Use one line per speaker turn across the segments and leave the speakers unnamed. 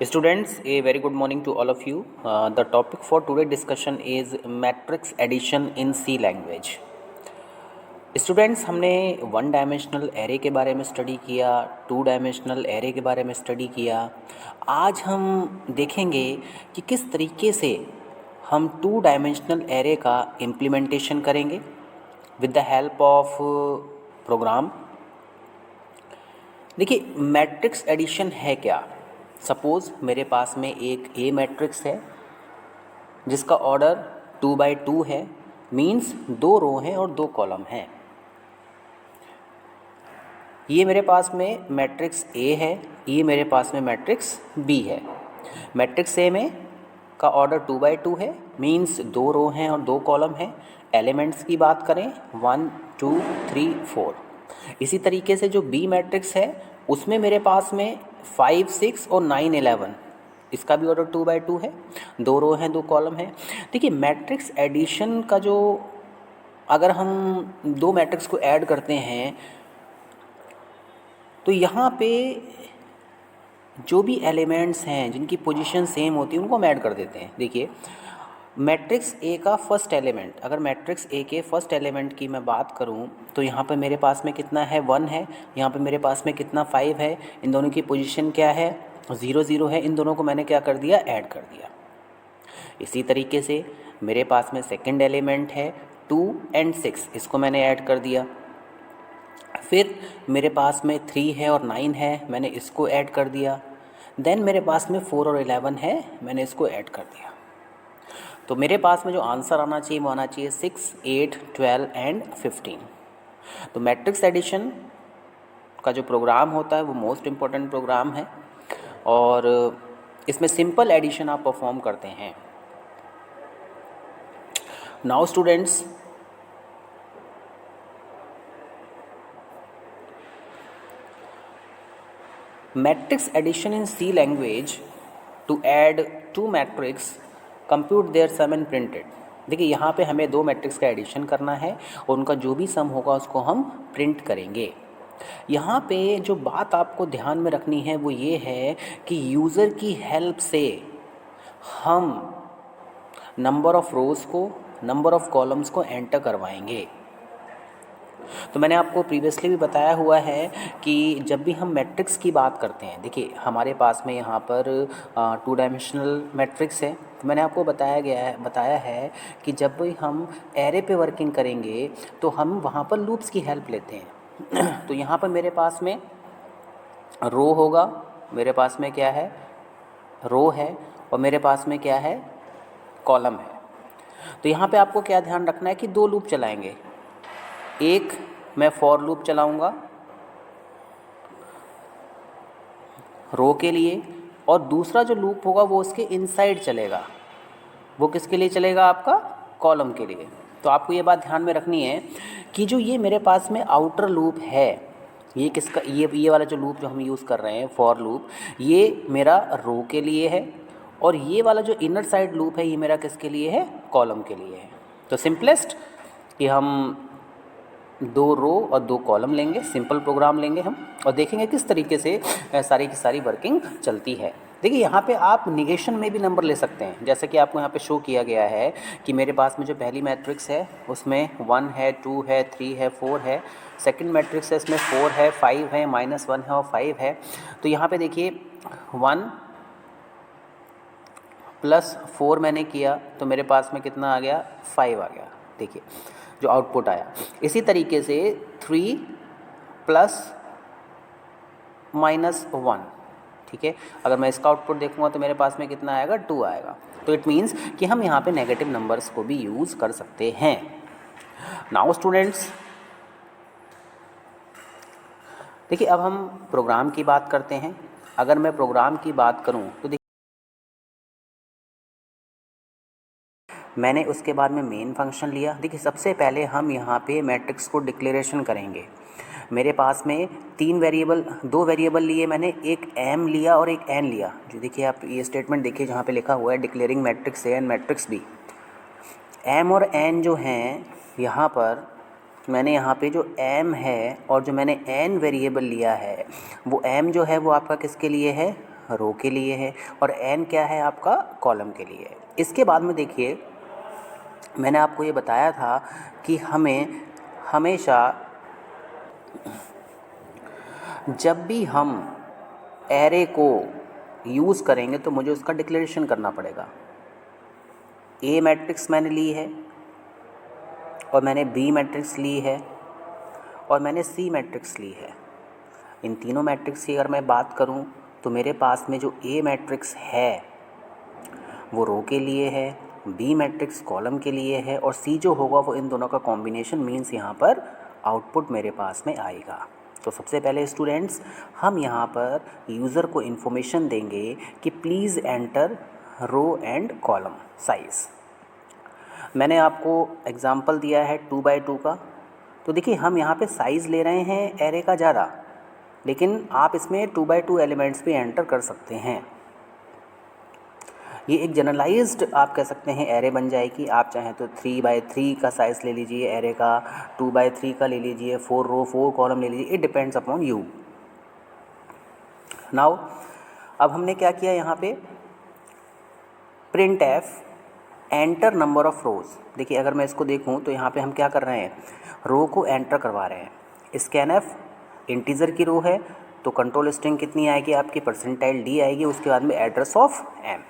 Students, a very good morning to all of you. The topic for today discussion is matrix addition in C language. Students, हमने one dimensional array के बारे में study किया, to dimensional array के बारे में study किया। आज हम देखेंगे कि किस तरीके से हम टू डायमेंशनल एरे का इम्प्लीमेंटेशन करेंगे with the help of program. देखिए, मैट्रिक्स एडिशन है क्या। सपोज़ मेरे पास में एक ए मैट्रिक्स है जिसका ऑर्डर 2x2 है, मीन्स 2 रो हैं और 2 कॉलम हैं। ये मेरे पास में मैट्रिक्स ए है, ये मेरे पास में मैट्रिक्स बी है। मैट्रिक्स ए में का ऑर्डर 2x2 है, मीन्स 2 रो हैं और 2 कॉलम हैं। एलिमेंट्स की बात करें 1 2 3 4। इसी तरीके से जो बी मैट्रिक्स है उसमें मेरे पास में 5 6 और 9 11, इसका भी ऑर्डर 2x2 है, 2 रो हैं 2 कॉलम हैं। देखिए, मैट्रिक्स एडिशन का जो अगर हम दो मैट्रिक्स को ऐड करते हैं तो यहाँ पे जो भी एलिमेंट्स हैं जिनकी पोजीशन सेम होती है उनको हम ऐड कर देते हैं। देखिए, मैट्रिक्स ए का फर्स्ट एलिमेंट, अगर मैट्रिक्स ए के फर्स्ट एलिमेंट की मैं बात करूं तो यहाँ पे मेरे पास में कितना है 1 है, यहाँ पे मेरे पास में कितना 5 है। इन दोनों की पोजीशन क्या है 0 0 है। इन दोनों को मैंने क्या कर दिया, ऐड कर दिया। इसी तरीके से मेरे पास में सेकंड एलिमेंट है 2 और 6, इसको मैंने ऐड कर दिया। फिर मेरे पास में 3 है और 9 है, मैंने इसको ऐड कर दिया। देन मेरे पास में 4 और 11 है, मैंने इसको ऐड कर दिया। तो मेरे पास में जो आंसर आना चाहिए वो आना चाहिए 6 8 12 एंड 15। तो मैट्रिक्स एडिशन का जो प्रोग्राम होता है वो मोस्ट इम्पॉर्टेंट प्रोग्राम है और इसमें सिंपल एडिशन आप परफॉर्म करते हैं। Now students, matrix addition in C language to add two matrix, compute their sum and print it। देखिए, यहाँ पे हमें दो मैट्रिक्स का एडिशन करना है और उनका जो भी सम होगा उसको हम प्रिंट करेंगे। यहाँ पे जो बात आपको ध्यान में रखनी है वो ये है कि यूज़र की हेल्प से हम नंबर ऑफ़ रोज़ को, नंबर ऑफ़ कॉलम्स को एंटर करवाएंगे। तो मैंने आपको प्रीवियसली भी बताया हुआ है कि जब भी हम मैट्रिक्स की बात करते हैं, देखिए हमारे पास में यहाँ पर 2 डायमेंशनल मैट्रिक्स है। तो मैंने आपको बताया है कि जब भी हम एरे पे वर्किंग करेंगे तो हम वहाँ पर लूप्स की हेल्प लेते हैं। तो यहाँ पर मेरे पास में रो होगा, मेरे पास में क्या है, रो है, और मेरे पास में क्या है, कॉलम है। तो यहाँ पे आपको क्या ध्यान रखना है कि 2 लूप चलाएंगे। एक मैं फॉर लूप चलाऊंगा रो के लिए, और दूसरा जो लूप होगा वो उसके इनसाइड चलेगा। वो किसके लिए चलेगा, आपका कॉलम के लिए। तो आपको ये बात ध्यान में रखनी है कि जो ये मेरे पास में आउटर लूप है, ये किसका, ये वाला जो लूप जो हम यूज़ कर रहे हैं फॉर लूप, ये मेरा रो के लिए है, और ये वाला जो इनर साइड लूप है ये मेरा किसके लिए है, कॉलम के लिए है। तो सिंपलेस्ट कि हम 2 रो और 2 कॉलम लेंगे, सिंपल प्रोग्राम लेंगे हम, और देखेंगे किस तरीके से सारी की सारी वर्किंग चलती है। देखिए, यहाँ पे आप निगेशन में भी नंबर ले सकते हैं, जैसे कि आपको यहाँ पे शो किया गया है कि मेरे पास में जो पहली मैट्रिक्स है उसमें 1 है, 2 है, 3 है, 4 है। सेकंड मैट्रिक्स है, इसमें 4 है, 5 है, -1 है और 5 है। तो यहाँ पे देखिए 1 + 4 मैंने किया तो मेरे पास में कितना आ गया, 5 आ गया। देखिए जो आउटपुट आया। इसी तरीके से 3 + -1, ठीक है। अगर मैं इसका आउटपुट देखूंगा तो मेरे पास में कितना आएगा, 2 आएगा। तो इट मीन्स कि हम यहाँ पे नेगेटिव नंबर्स को भी यूज़ कर सकते हैं। नाउ स्टूडेंट्स, देखिए अब हम प्रोग्राम की बात करते हैं। अगर मैं प्रोग्राम की बात करूँ तो देखिए मैंने उसके बाद में मेन फंक्शन लिया। देखिए सबसे पहले हम यहाँ पे मैट्रिक्स को डिक्लेरेशन करेंगे। मेरे पास में 2 वेरिएबल लिए मैंने, एक एम लिया और एक एन लिया। जो देखिए आप ये स्टेटमेंट देखिए जहाँ पे लिखा हुआ है declaring matrix A and matrix B. M और एन जो हैं यहाँ पर मैंने यहाँ पे जो एम है और जो मैंने एन वेरिएबल लिया है वो एम जो है वो आपका किसके लिए है, रो के लिए है और n क्या है आपका कॉलम के लिए है। इसके बाद में देखिए मैंने आपको ये बताया था कि हमें हमेशा जब भी हम एरे को यूज़ करेंगे तो मुझे उसका डिक्लेरेशन करना पड़ेगा। ए मैट्रिक्स मैंने ली है और मैंने बी मैट्रिक्स ली है और मैंने सी मैट्रिक्स ली है। इन तीनों मैट्रिक्स की अगर मैं बात करूं तो मेरे पास में जो ए मैट्रिक्स है वो रो के लिए है, बी मैट्रिक्स कॉलम के लिए है और सी जो होगा वो इन दोनों का कॉम्बिनेशन मीन्स यहाँ पर आउटपुट मेरे पास में आएगा। तो सबसे पहले स्टूडेंट्स हम यहाँ पर यूज़र को इन्फॉर्मेशन देंगे कि please enter row and column size. मैंने आपको एग्ज़ाम्पल दिया है 2x2 का, तो देखिए हम यहाँ पे साइज़ ले रहे हैं एरे का ज़्यादा, लेकिन आप इसमें 2x2 एलिमेंट्स भी एंटर कर सकते हैं। ये एक जनरलाइज्ड आप कह सकते हैं एरे बन जाएगी। आप चाहें तो 3x3 का साइज़ ले लीजिए एरे का, 2x3 का ले लीजिए, 4 रो 4 कॉलम ले लीजिए, it depends upon you. Now अब हमने क्या किया यहाँ पे, printf enter number of rows. देखिए अगर मैं इसको देखूँ तो यहाँ पे हम क्या कर रहे हैं, रो को एंटर करवा रहे हैं। स्कैन एफ इंटीजर की रो है तो कंट्रोल स्ट्रिंग कितनी आएगी आपकी, परसेंटाइल डी आएगी, उसके बाद में एड्रेस ऑफ एम।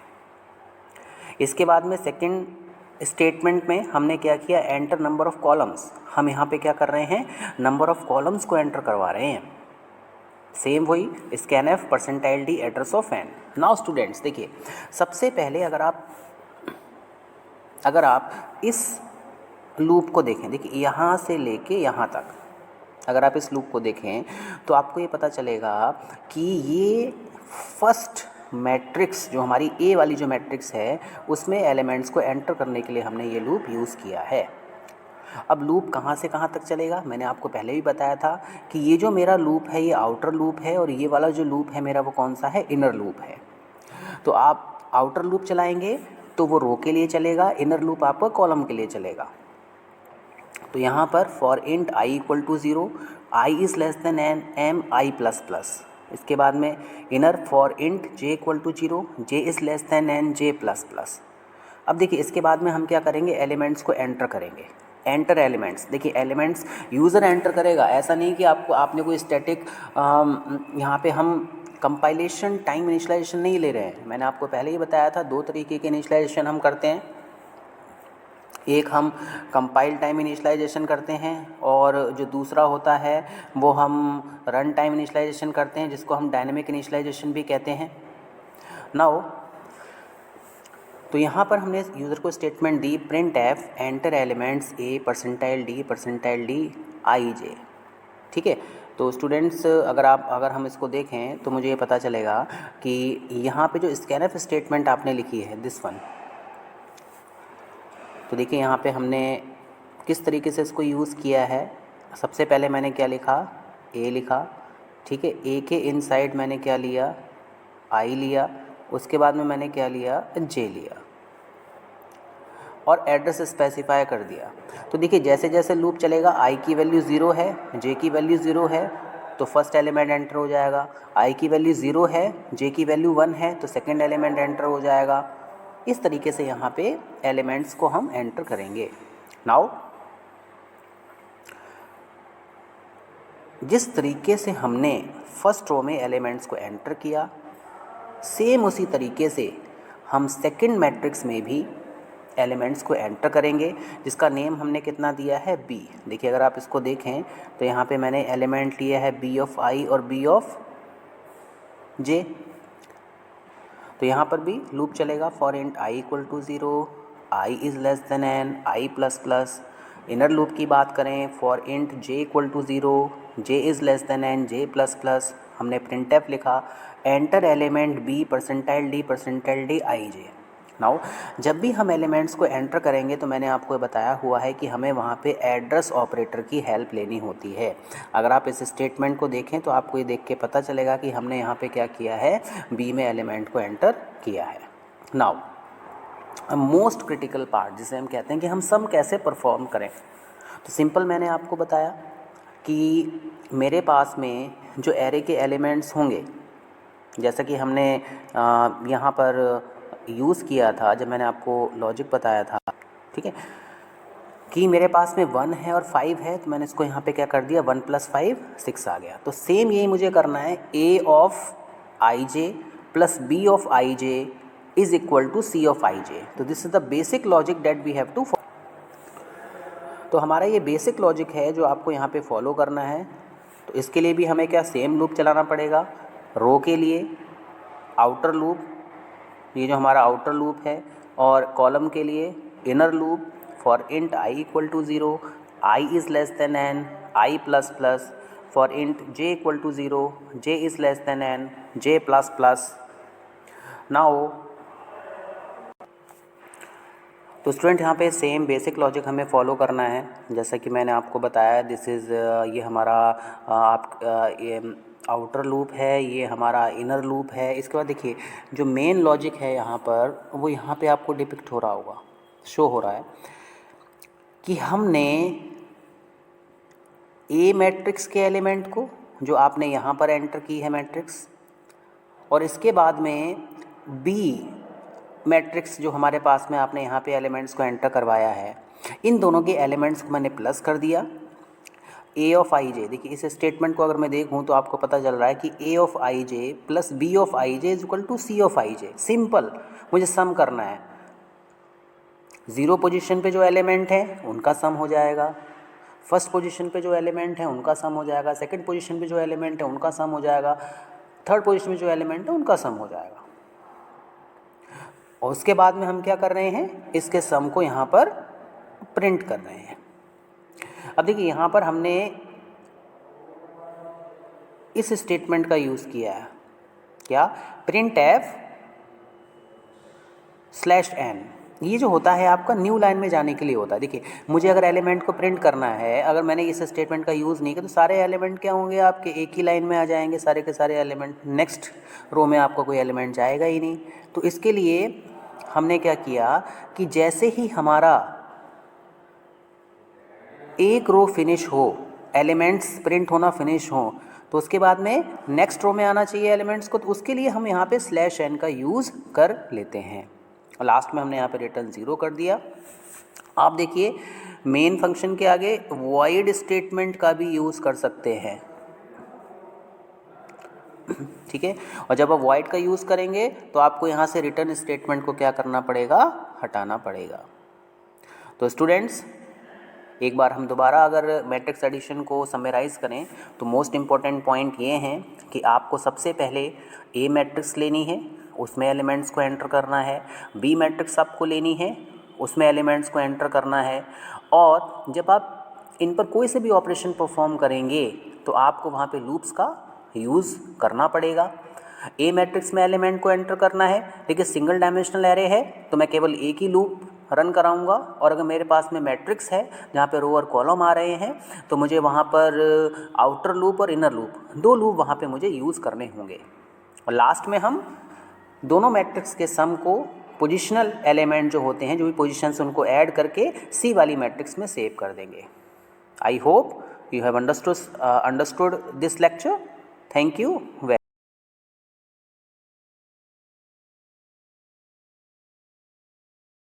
इसके बाद में सेकंड स्टेटमेंट में हमने क्या किया, एंटर नंबर ऑफ़ कॉलम्स। हम यहाँ पे क्या कर रहे हैं, नंबर ऑफ़ कॉलम्स को एंटर करवा रहे हैं। सेम वही scan f percentile d address of n. Now students देखिए सबसे पहले अगर आप इस लूप को देखें, देखिए यहाँ से लेके यहाँ तक अगर आप इस लूप को देखें तो आपको ये पता चलेगा कि ये फर्स्ट मैट्रिक्स जो हमारी ए वाली जो मैट्रिक्स है उसमें एलिमेंट्स को एंटर करने के लिए हमने ये लूप यूज़ किया है। अब लूप कहाँ से कहाँ तक चलेगा, मैंने आपको पहले भी बताया था कि ये जो मेरा लूप है ये आउटर लूप है और ये वाला जो लूप है मेरा वो कौन सा है, इनर लूप है। तो आप आउटर लूप चलाएंगे तो वो रो के लिए चलेगा, इनर लूप आपका कॉलम के लिए चलेगा। तो यहाँ पर for int i equal to 0, i is less than m i plus plus. इसके बाद में inner for int j equal to 0, j is less than n j plus plus. अब देखिए इसके बाद में हम क्या करेंगे, एलिमेंट्स को एंटर करेंगे। एंटर एलिमेंट्स, देखिए एलिमेंट्स यूज़र एंटर करेगा, ऐसा नहीं कि आपने कोई स्टैटिक यहाँ पे हम कंपाइलेशन टाइम इनिशियलाइजेशन नहीं ले रहे हैं। मैंने आपको पहले ही बताया था दो तरीके के इनिशियलाइजेशन हम करते हैं, एक हम कंपाइल टाइम इनिशियलाइजेशन करते हैं और जो दूसरा होता है वो हम रन टाइम इनिशियलाइजेशन करते हैं, जिसको हम डायनेमिक इनिशियलाइजेशन भी कहते हैं। नाउ तो यहाँ पर हमने यूज़र को स्टेटमेंट दी, printf enter elements A percentile D I J. ठीक है, तो स्टूडेंट्स अगर हम इसको देखें तो मुझे ये पता चलेगा कि यहाँ पे जो स्कैनफ स्टेटमेंट आपने लिखी है दिस वन, तो देखिए यहाँ पे हमने किस तरीके से इसको यूज़ किया है। सबसे पहले मैंने क्या लिखा, ए लिखा, ठीक है, ए के इनसाइड मैंने क्या लिया, आई लिया, उसके बाद में मैंने क्या लिया, जे लिया और एड्रेस स्पेसिफाई कर दिया। तो देखिए जैसे जैसे लूप चलेगा आई की वैल्यू 0 है, जे की वैल्यू 0 है तो फर्स्ट एलिमेंट एंटर हो जाएगा, आई की वैल्यू 0 है, जे की वैल्यू 1 है तो सेकंड एलिमेंट एंटर हो जाएगा। इस तरीके से यहाँ पे एलिमेंट्स को हम एंटर करेंगे। नाउ जिस तरीके से हमने फर्स्ट रो में एलिमेंट्स को एंटर किया, सेम उसी तरीके से हम सेकंड मैट्रिक्स में भी एलिमेंट्स को एंटर करेंगे, जिसका नेम हमने कितना दिया है, बी। देखिए अगर आप इसको देखें तो यहाँ पे मैंने एलिमेंट लिया है बी ऑफ आई और बी ऑफ जे। तो यहाँ पर भी लूप चलेगा for int i equal to 0, i is less than n i plus plus. Inner loop की बात करें for int j equal to 0, j is less than n j plus plus. हमने print f लिखा, enter element b percentile D I j. Now जब भी हम elements को enter करेंगे तो मैंने आपको बताया हुआ है कि हमें वहाँ पे एड्रेस ऑपरेटर की हेल्प लेनी होती है। अगर आप इस स्टेटमेंट को देखें तो आपको ये देख के पता चलेगा कि हमने यहाँ पे क्या किया है, बी में एलिमेंट को एंटर किया है। नाउ मोस्ट क्रिटिकल पार्ट जिसे हम कहते हैं कि हम सम कैसे परफॉर्म करें, तो सिंपल मैंने आपको बताया कि मेरे पास में जो एरे के एलिमेंट्स होंगे जैसा कि हमने यहाँ पर यूज़ किया था जब मैंने आपको लॉजिक बताया था, ठीक है, कि मेरे पास में 1 है और 5 है, तो मैंने इसको यहाँ पे क्या कर दिया, 1 + 5 6 आ गया। तो सेम यही मुझे करना है, a of I J plus B of I J is equal to C of I J. तो this is the basic logic that we have to follow. तो हमारा ये बेसिक लॉजिक है जो आपको यहाँ पे फॉलो करना है। तो इसके लिए भी हमें क्या, सेम लूप चलाना पड़ेगा। रो के लिए आउटर लूप, ये जो हमारा आउटर लूप है, और कॉलम के लिए inner loop for int i equal to 0, i is less than n, i plus plus, for int j equal to 0, j is less than n, j plus plus. Now तो student यहाँ पे same basic logic हमें follow करना है, जैसा कि मैंने आपको बताया। दिस इज़ ये हमारा ये आउटर लूप है, ये हमारा इनर लूप है। इसके बाद देखिए जो मेन लॉजिक है यहाँ पर, वो यहाँ पे आपको डिपिक्ट हो रहा होगा, शो हो रहा है कि हमने ए मैट्रिक्स के एलिमेंट को, जो आपने यहाँ पर एंटर की है मैट्रिक्स, और इसके बाद में बी मैट्रिक्स जो हमारे पास में आपने यहाँ पे एलिमेंट्स को एंटर करवाया है, इन दोनों के एलिमेंट्स को मैंने प्लस कर दिया। ए ऑफ आई जे, देखिए इस स्टेटमेंट को अगर मैं देखूँ तो आपको पता चल रहा है कि A of I J plus B of I J is equal to C of I J. Simple, मुझे सम करना है। 0 पोजीशन पे जो एलिमेंट है उनका सम हो जाएगा, फर्स्ट पोजीशन पे जो एलिमेंट है उनका सम हो जाएगा, सेकंड पोजीशन पे जो एलिमेंट है उनका सम हो जाएगा, थर्ड पोजीशन में जो एलिमेंट है उनका सम हो जाएगा। और उसके बाद में हम क्या कर रहे हैं, इसके सम को यहाँ पर प्रिंट कर रहे हैं। अब देखिए यहाँ पर हमने इस स्टेटमेंट का यूज़ किया है, क्या, प्रिंट एफ स्लैश एन। ये जो होता है आपका न्यू लाइन में जाने के लिए होता है। देखिए मुझे अगर एलिमेंट को प्रिंट करना है, अगर मैंने इस स्टेटमेंट का यूज़ नहीं किया तो सारे एलिमेंट क्या होंगे आपके, एक ही लाइन में आ जाएंगे सारे के सारे एलिमेंट, नेक्स्ट रो में आपका कोई एलिमेंट जाएगा ही नहीं। तो इसके लिए हमने क्या किया कि जैसे ही हमारा एक रो फिनिश हो, एलिमेंट्स प्रिंट होना फिनिश हो, तो उसके बाद में नेक्स्ट रो में आना चाहिए एलिमेंट्स को, तो उसके लिए हम यहाँ पे स्लैश एन का यूज़ कर लेते हैं। और लास्ट में हमने यहाँ पे रिटर्न 0 कर दिया। आप देखिए मेन फंक्शन के आगे वॉइड स्टेटमेंट का भी यूज़ कर सकते हैं, ठीक है। और जब आप वॉइड का यूज़ करेंगे तो आपको यहाँ से रिटर्न स्टेटमेंट को क्या करना पड़ेगा, हटाना पड़ेगा। तो स्टूडेंट्स एक बार हम दोबारा अगर मैट्रिक्स एडिशन को समराइज़ करें तो मोस्ट इम्पॉर्टेंट पॉइंट ये हैं कि आपको सबसे पहले ए मैट्रिक्स लेनी है, उसमें एलिमेंट्स को एंटर करना है, बी मैट्रिक्स आपको लेनी है, उसमें एलिमेंट्स को एंटर करना है, और जब आप इन पर कोई से भी ऑपरेशन परफॉर्म करेंगे तो आपको वहाँ पे लूप्स का यूज़ करना पड़ेगा। ए मैट्रिक्स में एलिमेंट को एंटर करना है, देखिए सिंगल डायमेंशनल एरे है तो मैं केवल एक ही लूप रन कराऊंगा, और अगर मेरे पास में मैट्रिक्स है जहाँ पे रो और कॉलम आ रहे हैं तो मुझे वहाँ पर आउटर लूप और इनर लूप, 2 लूप वहाँ पे मुझे यूज़ करने होंगे। और लास्ट में हम दोनों मैट्रिक्स के सम को पोजिशनल एलिमेंट जो होते हैं, जो भी पोजिशंस उनको ऐड करके सी वाली मैट्रिक्स में सेव कर देंगे। I hope you have understood this lecture. Thank you.